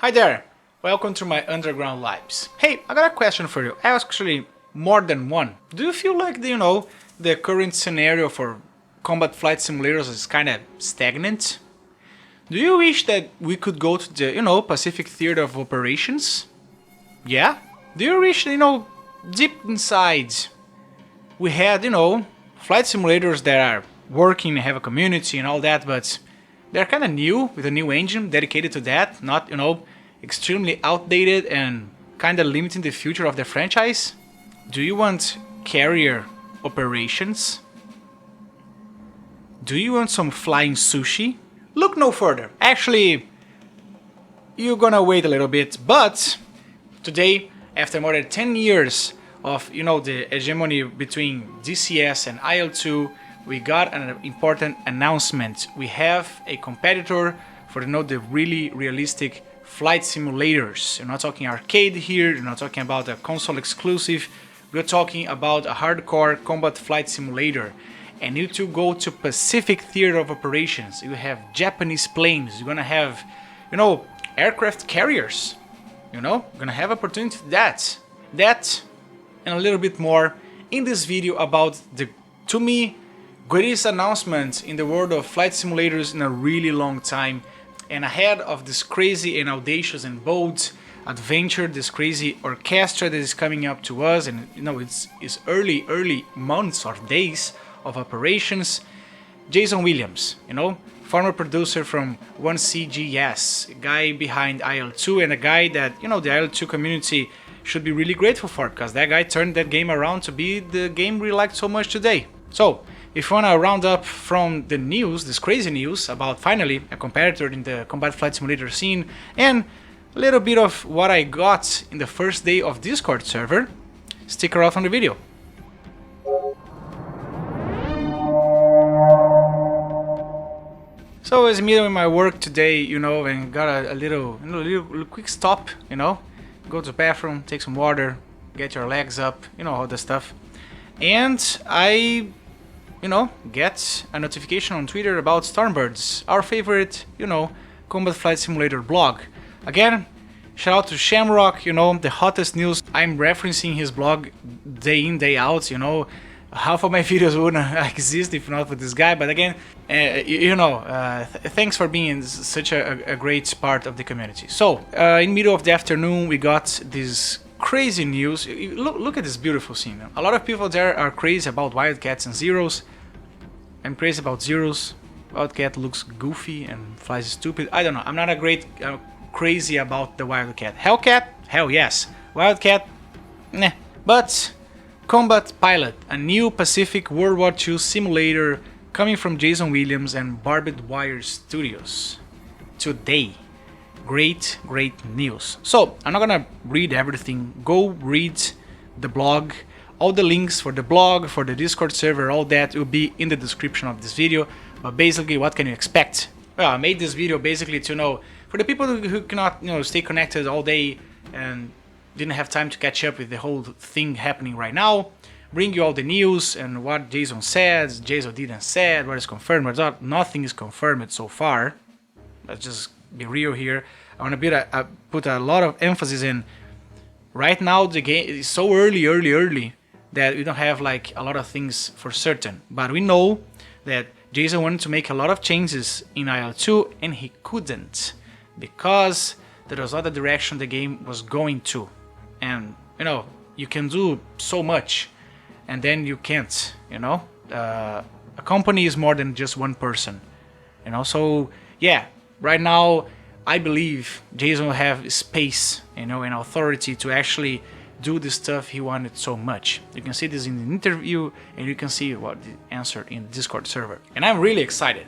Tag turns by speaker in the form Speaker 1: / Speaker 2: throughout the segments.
Speaker 1: Hi there, welcome to my underground lives. Hey, I got a question for you. Actually, more than one. Do you feel like the current scenario for combat flight simulators is kind of stagnant? Do you wish that we could go to the Pacific Theater of Operations? Yeah? Do you wish deep inside we had flight simulators that are working and have a community and all that, but they're kind of new with a new engine dedicated to that, not extremely outdated and kind of limiting the future of the franchise? Do you want carrier operations? Do you want some flying sushi? Look no further. Actually, you're gonna wait a little bit, but today, after more than 10 years of the hegemony between DCS and IL2, we got an important announcement. We have a competitor for the really realistic flight simulators. You're not talking arcade here, you're not talking about a console exclusive, we're talking about a hardcore combat flight simulator. And you to go to Pacific Theater of Operations, you have Japanese planes, you're gonna have aircraft carriers, you're gonna have opportunity to that and a little bit more in this video about the, to me, greatest announcement in the world of flight simulators in a really long time. And ahead of this crazy and audacious and bold adventure, this crazy orchestra that is coming up to us, and it's early months or days of operations, Jason Williams, former producer from 1CGS, guy behind IL2 and a guy that the IL2 community should be really grateful for, because that guy turned that game around to be the game we like so much today. So if you want to round up from the news, this crazy news about finally a competitor in the combat flight simulator scene, and a little bit of what I got in the first day of Discord server, stick around on the video. So I was in my work today, and got a little quick stop, go to the bathroom, take some water, get your legs up, all the stuff. And I get a notification on Twitter about Stormbirds, our favorite, combat flight simulator blog. Again, shout out to Shamrock, the hottest news. I'm referencing his blog day in, day out, half of my videos wouldn't exist if not for this guy. But again, thanks for being such a great part of the community. So, in middle of the afternoon, we got this crazy news. Look at this beautiful scene. A lot of people there are crazy about Wildcats and Zeros. I'm crazy about Zeros. Wildcat looks goofy and flies stupid. I don't know. I'm not a great crazy about the Wildcat. Hellcat? Hell yes. Wildcat? Nah. But Combat Pilot, a new Pacific World War II simulator coming from Jason Williams and Barbed Wire Studios today. Great news. So I'm not gonna read everything. Go read the blog. All the links for the blog, for the Discord server, all that will be in the description of this video. But basically, what can you expect? Well, I made this video basically to know, for the people who cannot stay connected all day and didn't have time to catch up with the whole thing happening right now, bring you all the news and what Jason said, Jason didn't say, what is confirmed, what not. Nothing is confirmed so far. Let's just be real here. I want to put a lot of emphasis in. Right now the game is so early that we don't have like a lot of things for certain. But we know that Jason wanted to make a lot of changes in IL2 and he couldn't, because there was other direction the game was going to. And you can do so much and then you can't. A company is more than just one person. So yeah, right now I believe Jason will have space, and authority to actually do the stuff he wanted so much. You can see this in the interview, and you can see what the answer in the Discord server. And I'm really excited.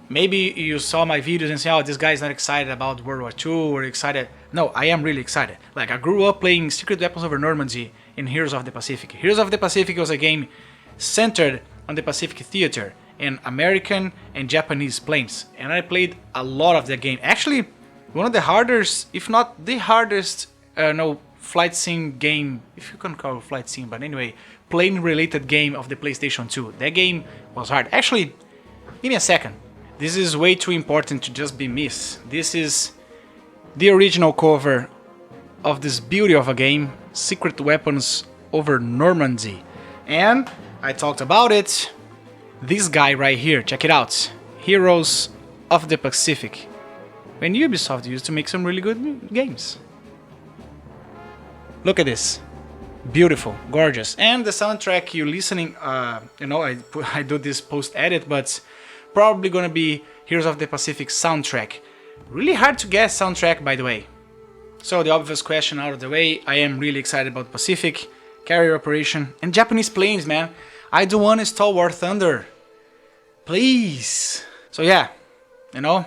Speaker 1: Maybe you saw my videos and say, oh, this guy's not excited about World War II or excited. No, I am really excited. Like, I grew up playing Secret Weapons over Normandy in Heroes of the Pacific. Heroes of the Pacific was a game centered on the Pacific Theater and American and Japanese planes. And I played a lot of that game. Actually, one of the hardest, if not the hardest, flight sim game, if you can call it flight sim, but anyway, plane-related game of the PlayStation 2. That game was hard. Actually, give me a second. This is way too important to just be missed. This is the original cover of this beauty of a game, Secret Weapons over Normandy. And I talked about it. This guy right here, check it out. Heroes of the Pacific. When Ubisoft used to make some really good games. Look at this. Beautiful, gorgeous. And the soundtrack you're listening, you know, I do this post-edit, but probably gonna be Heroes of the Pacific soundtrack. Really hard to guess soundtrack, by the way. So the obvious question out of the way, I am really excited about Pacific, carrier operation, and Japanese planes, man. I do want to install War Thunder. Please. So yeah, you know,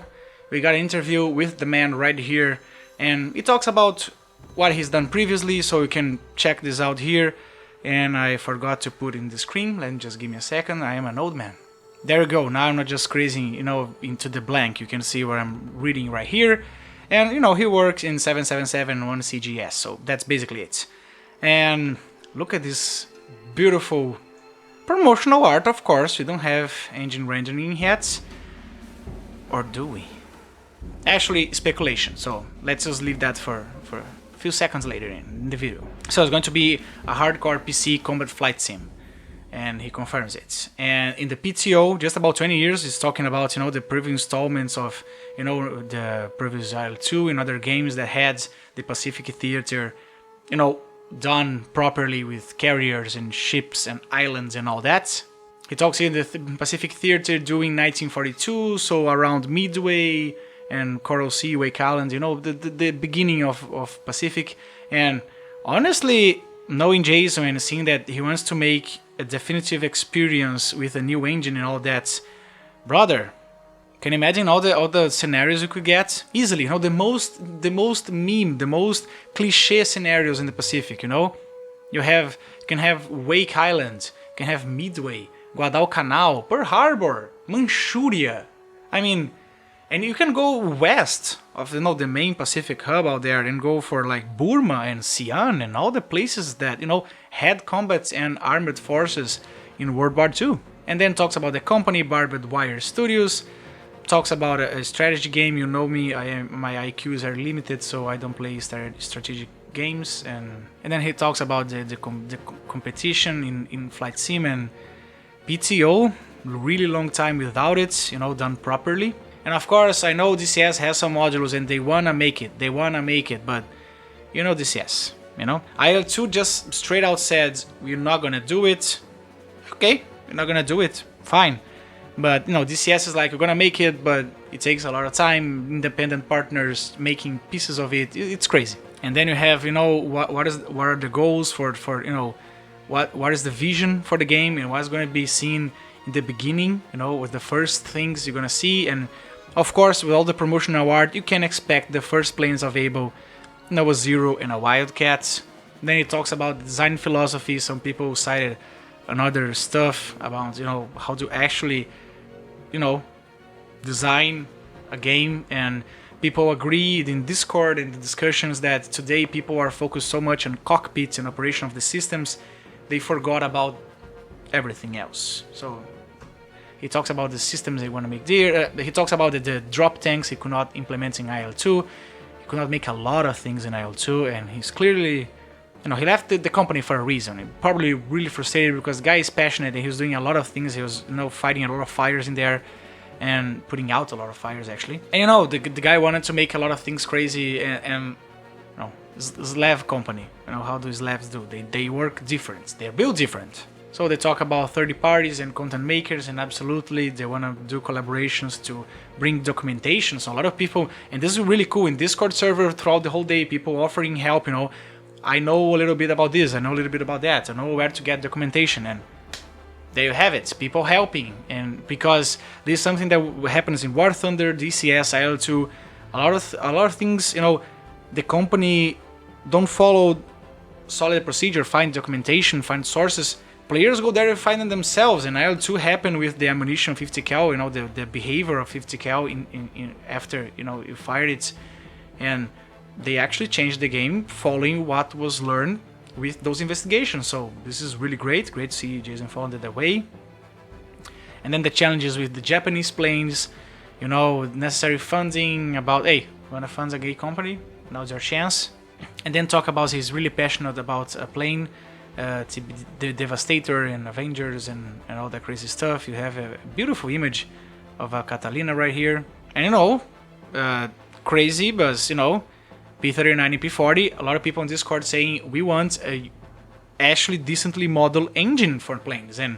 Speaker 1: we got an interview with the man right here, and he talks about what he's done previously, so you can check this out here. And I forgot to put in the screen, let me just give me a second, I am an old man. There you go, now I'm not just crazy, you know, into the blank, you can see what I'm reading right here. And, you know, he works in 777 on CGS, so that's basically it. And look at this beautiful promotional art, of course, we don't have engine rendering yet. Or do we? Actually, speculation, so let's just leave that for a few seconds later in the video. So it's going to be a hardcore PC combat flight sim, and he confirms it. And in the PTO, just about 20 years, he's talking about, you know, the previous installments of, you know, the previous IL2 and other games that had the Pacific Theater, you know, done properly with carriers and ships and islands and all that. He talks in the Pacific Theater doing 1942, so around Midway and Coral Sea, Wake Island, you know, the beginning of Pacific. And honestly, knowing Jason and seeing that he wants to make a definitive experience with a new engine and all that, brother, can you imagine all the scenarios you could get easily? You know, the most meme, the most cliche scenarios in the Pacific. You know, you can have Wake Island, you can have Midway, Guadalcanal, Pearl Harbor, Manchuria. I mean, and you can go west of, you know, the main Pacific hub out there and go for like Burma and Xi'an and all the places that, you know, had combats and armored forces in World War II. And then talks about the company, Barbed Wire Studios. Talks about a strategy game. You know me, my IQs are limited, so I don't play strategic games. And then he talks about the competition in flight sim and PTO. Really long time without it, you know, done properly. And of course, I know DCS has some modules and they wanna make it, but you know DCS, you know? IL2 just straight out said, we're not gonna do it. Okay, we're not gonna do it, fine. But, you know, DCS is like, we're gonna make it, but it takes a lot of time, independent partners making pieces of it, it's crazy. And then you have, you know, what are the goals for you know, what is the vision for the game and what's gonna be seen in the beginning, you know, with the first things you're gonna see. And of course, with all the promotional art, you can expect the first planes of Able, you know, a Zero and a Wildcat. Then he talks about the design philosophy. Some people cited another stuff about, you know, how to actually, you know, design a game. And people agreed in Discord and the discussions that today people are focused so much on cockpits and operation of the systems, they forgot about everything else. So he talks about the systems they want to make there. He talks about the drop tanks he could not implement in IL2. He could not make a lot of things in IL2, and he's clearly, you know, he left the company for a reason. He probably really frustrated because the guy is passionate and he was doing a lot of things. He was, you know, fighting a lot of fires in there and putting out a lot of fires actually. And you know, the guy wanted to make a lot of things crazy and you know, Slav company. You know, how do Slavs do? They work different. They're built different. So they talk about third parties and content makers, and absolutely they want to do collaborations to bring documentation. So a lot of people, and this is really cool, in Discord server throughout the whole day, people offering help, you know, I know a little bit about this, I know a little bit about that, I know where to get documentation, and there you have it, people helping. And because this is something that happens in War Thunder, DCS, IL2, a lot of things, you know, the company don't follow solid procedure, find documentation, find sources. Players go there and find them themselves, and IL2 happened with the ammunition 50 cal, you know, the behavior of 50 cal in after, you know, you fired it, and they actually changed the game following what was learned with those investigations. So this is really great to see Jason following that way. And then the challenges with the Japanese planes, you know, necessary funding, about, hey, wanna fund a gay company? Now's your chance. And then talk about he's really passionate about playing the Devastator and Avengers and all that crazy stuff. You have a beautiful image of Catalina right here. And you know, crazy, but you know, P39 and P40, a lot of people on Discord saying we want a actually decently modeled engine for planes, and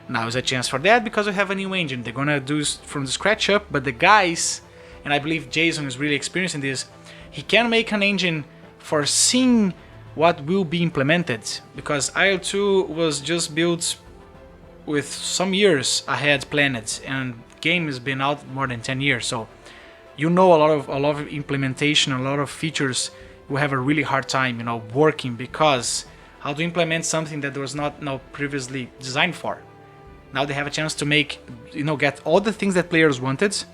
Speaker 1: now is a chance for that because we have a new engine. They're gonna do from the scratch up, but the guys, and I believe Jason is really experiencing this, he can make an engine for seeing what will be implemented, because IL2 was just built with some years ahead planned, and game has been out more than 10 years, so you know a lot of implementation, a lot of features will have a really hard time, you know, working, because how to implement something that was not previously designed for. Now they have a chance to make, you know, get all the things that players wanted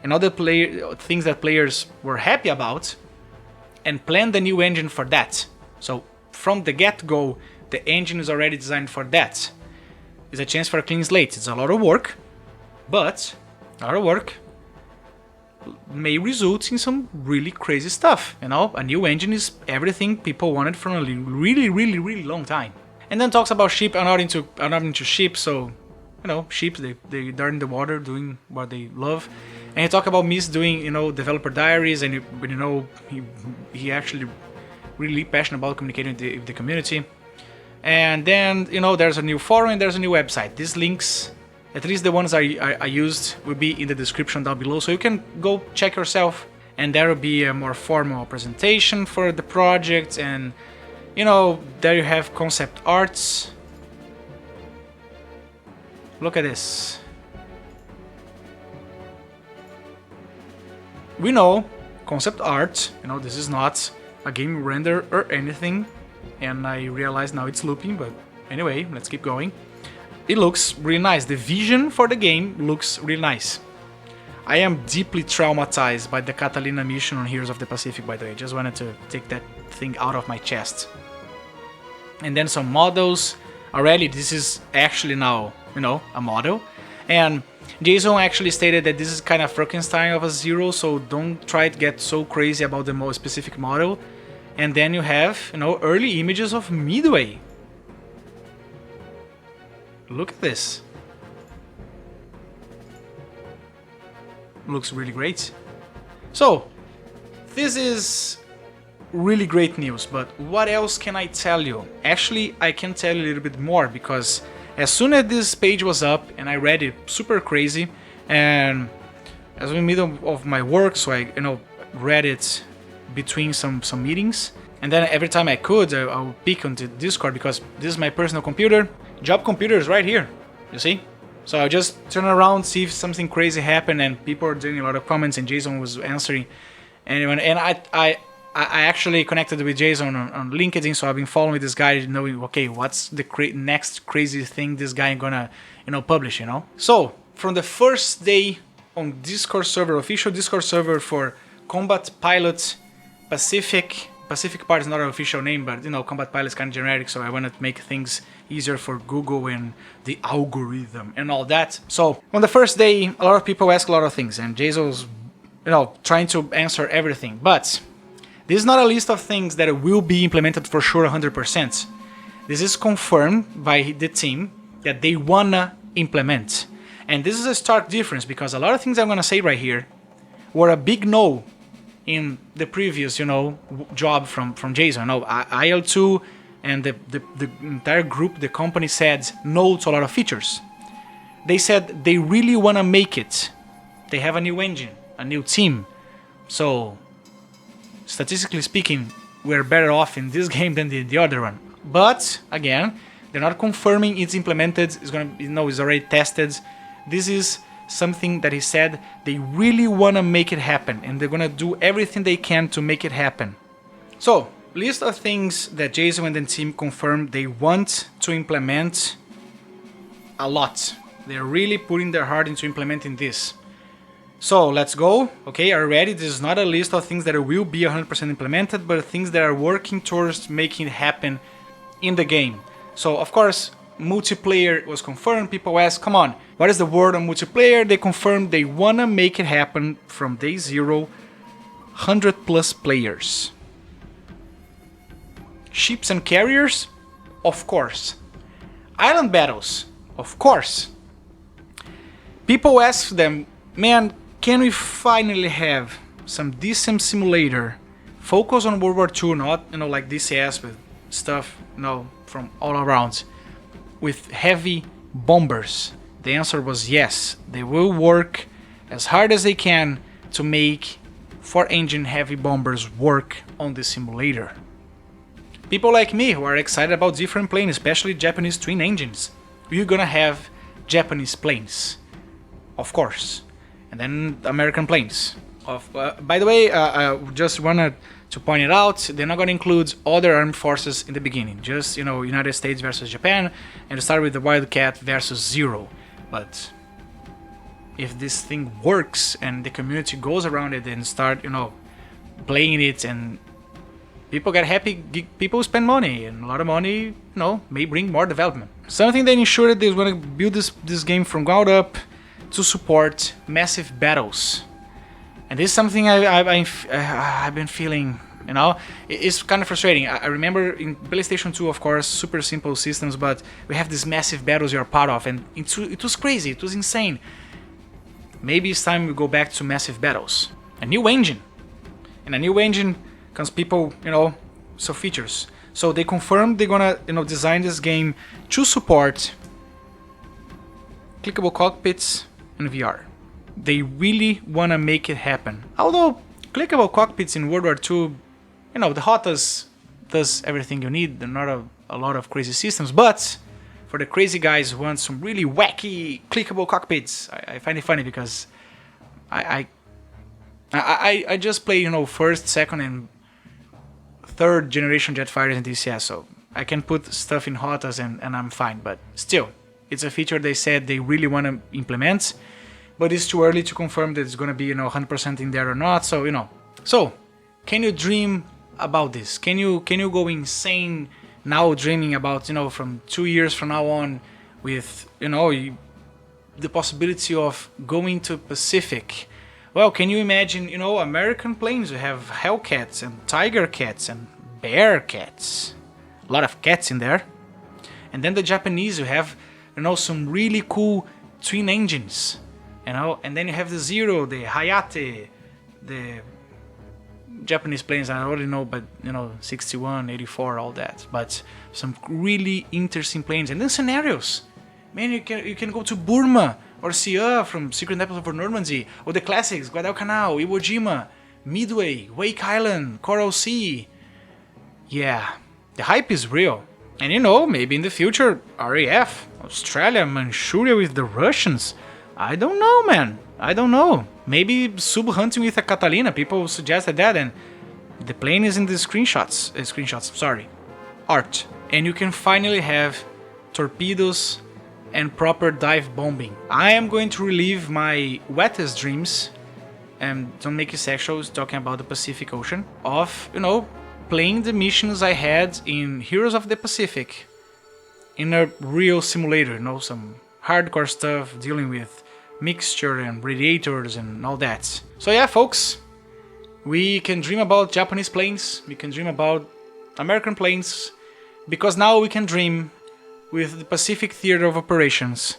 Speaker 1: and all the things that players were happy about, and plan the new engine for that. So from the get-go, the engine is already designed for that. It's a chance for a clean slate. It's a lot of work, but a lot of work may result in some really crazy stuff. You know, a new engine is everything people wanted from a really long time. And then talks about sheep. I'm not into sheep, so you know, sheep they're in the water doing what they love. And he talked about Miss doing, you know, developer diaries, and you know, he actually really passionate about communicating with the community. And then, you know, there's a new forum and there's a new website. These links, at least the ones I used, will be in the description down below, so you can go check yourself. And there will be a more formal presentation for the project, and you know, there you have concept arts. Look at this. We know concept art, you know, this is not a game render or anything, and I realize now it's looping, but anyway, let's keep going. It looks really nice. The vision for the game looks really nice. I am deeply traumatized by the Catalina mission on Heroes of the Pacific, by the way. Just wanted to take that thing out of my chest. And then some models. Already, this is actually now, you know, a model. And Jason actually stated that this is kind of Frankenstein of a Zero, so don't try to get so crazy about the most specific model. And then you have, you know, early images of Midway. Look at this. Looks really great. So, this is really great news, but what else can I tell you? Actually, I can tell you a little bit more, because as soon as this page was up and I read it super crazy, and I was in the middle of my work, so I, you know, read it between some meetings, and then every time I could, I would peek onto Discord, because this is my personal computer. Job computer is right here, you see? So I just turn around, see if something crazy happened, and people are doing a lot of comments, and Jason was answering. And I actually connected with Jason on LinkedIn, so I've been following this guy, knowing, okay, what's the next crazy thing this guy gonna, you know, publish, you know? So from the first day on Discord server, official Discord server for Combat Pilot Pacific part is not an official name, but you know, Combat Pilot is kind of generic, so I wanted to make things easier for Google and the algorithm and all that. So on the first day, a lot of people ask a lot of things, and Jason's, you know, trying to answer everything. But this is not a list of things that will be implemented for sure 100%. This is confirmed by the team that they wanna implement. And this is a stark difference, because a lot of things I'm gonna say right here were a big no in the previous, you know, job from Jason. No, IL2 and the entire group, the company said no to a lot of features. They said they really want to make it. They have a new engine, a new team. So, statistically speaking, we're better off in this game than the other one. But, again, they're not confirming it's implemented, it's gonna, you know, it's already tested. This is something that he said they really want to make it happen, and they're gonna do everything they can to make it happen. So, list of things that Jason and the team confirmed they want to implement a lot. They're really putting their heart into implementing this. So let's go. Okay, already this is not a list of things that will be 100% implemented, but things that are working towards making it happen in the game. So of course, multiplayer was confirmed. People ask, come on, what is the word on multiplayer? They confirmed they wanna make it happen from day zero, 100 plus players. Ships and carriers? Of course. Island battles? Of course. People ask them, man, can we finally have some decent simulator focus on World War II, not like DCS with stuff from all around, with heavy bombers? The answer was yes. They will work as hard as they can to make 4-engine heavy bombers work on the simulator. People like me who are excited about different planes, especially Japanese twin engines, we're gonna have Japanese planes, of course, and then American planes. By the way, I just wanted to point it out, they're not gonna include other armed forces in the beginning, just United States versus Japan, and start with the Wildcat versus Zero. But if this thing works and the community goes around it and start playing it and people get happy, people spend money, and a lot of money, may bring more development. Something that ensured they're going to build this game from ground up to support massive battles. And this is something I've been feeling, it's kind of frustrating. I remember in PlayStation 2, of course, super simple systems, but we have these massive battles you're part of, and it was crazy, it was insane. Maybe it's time we go back to massive battles. A new engine. And a new engine comes people, so features. So they confirmed they're gonna, design this game to support clickable cockpits and VR. They really wanna make it happen. Although clickable cockpits in World War II, the HOTAS does everything you need. They're not a lot of crazy systems, but for the crazy guys who want some really wacky clickable cockpits, I find it funny because I just play, first, second, and third generation jet fighters in DCS, so I can put stuff in HOTAS and I'm fine. But still, it's a feature they said they really want to implement, but it's too early to confirm that it's going to be 100% in there or not. So so can you dream about this? Can you go insane now dreaming about from 2 years from now on with the possibility of going to Pacific? Well, can you imagine, American planes? You have Hellcats and Tiger Cats and Bearcats. A lot of cats in there. And then the Japanese, you have, some really cool twin engines. And then you have the Zero, the Hayate, the Japanese planes, I already know, but, 61, 84, all that. But some really interesting planes. And then scenarios. Man, you can go to Burma, or Sia from Secret Episode of Normandy, or the classics, Guadalcanal, Iwo Jima, Midway, Wake Island, Coral Sea. Yeah, the hype is real. And maybe in the future, RAF, Australia, Manchuria with the Russians. I don't know, man. I don't know. Maybe sub-hunting with a Catalina, people suggested that, and the plane is in the art. And you can finally have torpedoes and proper dive bombing. I am going to relive my wettest dreams, and don't make it sexual, talking about the Pacific Ocean, of, playing the missions I had in Heroes of the Pacific in a real simulator, some hardcore stuff dealing with mixture and radiators and all that. So yeah, folks, we can dream about Japanese planes, we can dream about American planes, because now we can dream with the Pacific Theater of Operations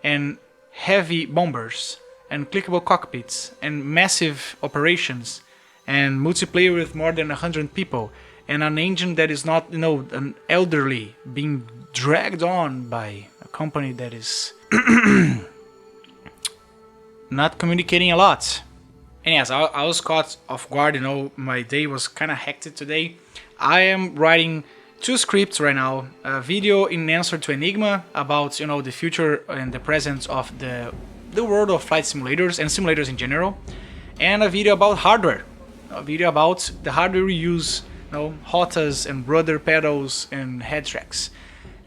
Speaker 1: and heavy bombers and clickable cockpits and massive operations and multiplayer with more than 100 people and an engine that is not, an elderly being dragged on by a company that is not communicating a lot. And yes, I was caught off guard, my day was kind of hectic today. I am writing 2 scripts right now, a video in answer to Enigma about the future and the presence of the world of flight simulators and simulators in general, and a video about hardware, a video about the hardware we use, HOTAS and rudder pedals and head tracks.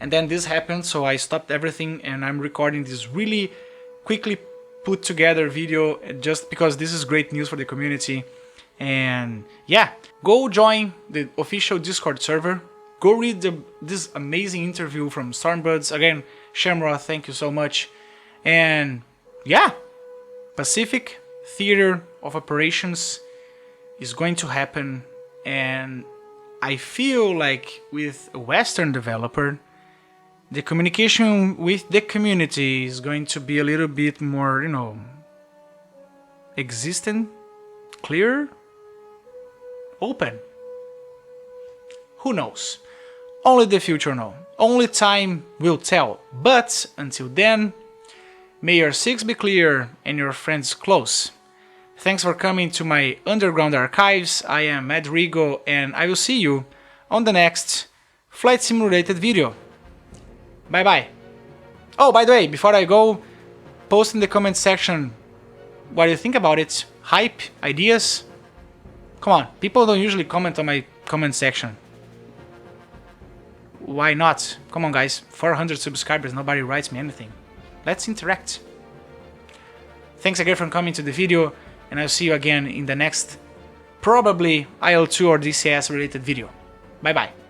Speaker 1: And then this happened, so I stopped everything and I'm recording this really quickly put together video just because this is great news for the community. And yeah, go join the official Discord server. Go read this amazing interview from Stormbirds. Again, Shamroth, thank you so much. And yeah, Pacific Theater of Operations is going to happen, and I feel like with a Western developer, the communication with the community is going to be a little bit more, you know, existent, clear, open. Who knows? Only the future knows. Only time will tell. But until then, may your seeks be clear and your friends close. Thanks for coming to my underground archives. I am Maddy, and I will see you on the next flight sim related video. Bye bye. Oh, by the way, before I go, post in the comment section what you think about it. Hype, ideas. Come on, people don't usually comment on my comment section. Why not? Come on guys, 400 subscribers, nobody writes me anything. Let's interact. Thanks again for coming to the video, and I'll see you again in the next, probably IL2 or DCS related video. Bye bye.